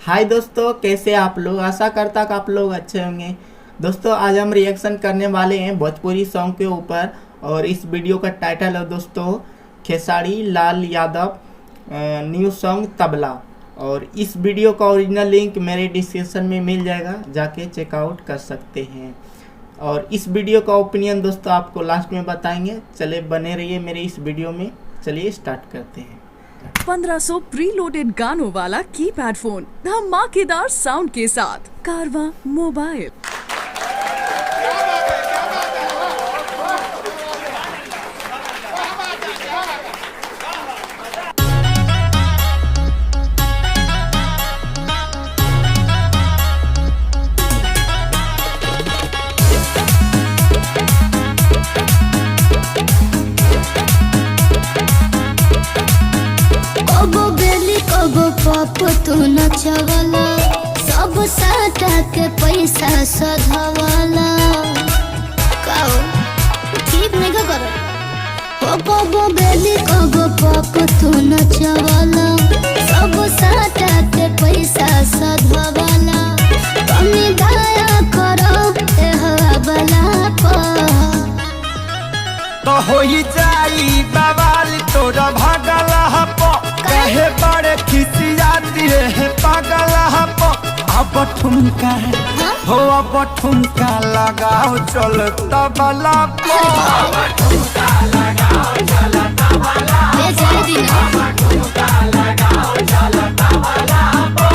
हाय दोस्तों, कैसे आप लोग। आशा करता कि आप लोग अच्छे होंगे। दोस्तों आज हम रिएक्शन करने वाले हैं भोजपुरी सॉन्ग के ऊपर और इस वीडियो का टाइटल है दोस्तों खेसारी लाल यादव न्यू सॉन्ग तबला। और इस वीडियो का ओरिजिनल लिंक मेरे डिस्क्रिप्शन में मिल जाएगा, जाके चेकआउट कर सकते हैं। और इस वीडियो का ओपिनियन दोस्तों आपको लास्ट में बताएंगे। चले बने रहिए मेरे इस वीडियो में। चलिए स्टार्ट करते हैं। 1500 प्रीलोडेड गानों वाला कीपैड फोन धमाकेदार साउंड के साथ कारवां मोबाइल। पाप तू नचवाला सब साटा के पैसा सधवाला काओ ठीक नहीं का करो हो कबो बेली कबो पाप तू नचवाला सब साटा के पैसा सधवाला कमी दया करो ए हवाला पर तो होई जाई बवाल तोरा भागला हपो कहे बड़े खिसियाती है पागला हपो। अब ठुमका है हो अब ठुमका लगाओ चल तबला पो। अब ठुमका लगाओ चल तबला पो। अब ठुमका लगाओ चल तबला पो।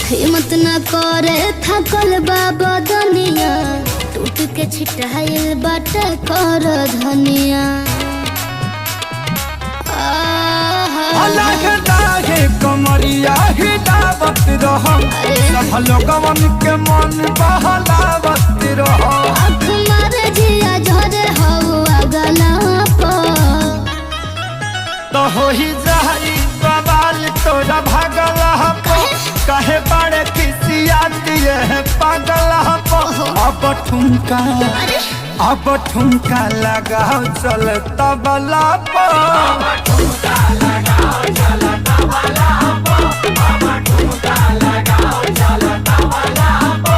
हिम्मत न करे थकल बाबा दुनिया टूट के छिटाइल बाट कर धनिया अलग लागे कमरिया हिदावत रहो सब लोगवन के मन बहलावत रहो। आँख मारे जिया झरे हो अगला पर तो होई जाई बवाल तोरा भागला हपो कहे बड़े खिसियाती है पागला हपो। अब ठुमका लगाओ चल तबला पो। अब ठुमका लगाओ चल तबला पो। अब ठुमका लगाओ चल तबला पो।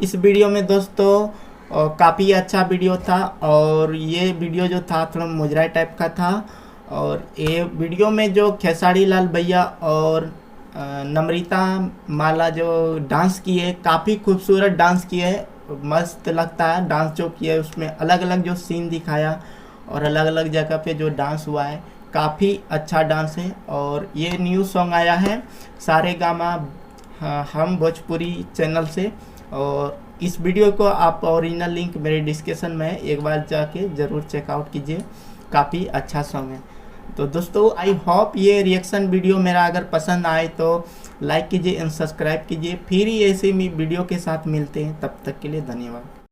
इस वीडियो में दोस्तों काफ़ी अच्छा वीडियो था और ये वीडियो जो था थोड़ा मुजरा टाइप का था। और ये वीडियो में जो खेसारी लाल भैया और नम्रता माला जो डांस किए, काफ़ी खूबसूरत डांस किए, मस्त लगता है डांस जो किया है। उसमें अलग अलग जो सीन दिखाया और अलग अलग जगह पे जो डांस हुआ है, काफ़ी अच्छा डांस है। और ये न्यू सॉन्ग आया है सारेगामा हम भोजपुरी चैनल से। और इस वीडियो को आप ओरिजिनल लिंक मेरे डिस्क्रिप्शन में है, एक बार जाके ज़रूर चेकआउट कीजिए। काफ़ी अच्छा सॉन्ग है। तो दोस्तों आई होप ये रिएक्शन वीडियो मेरा अगर पसंद आए तो लाइक कीजिए एंड सब्सक्राइब कीजिए। फिर ही ऐसे वीडियो के साथ मिलते हैं, तब तक के लिए धन्यवाद।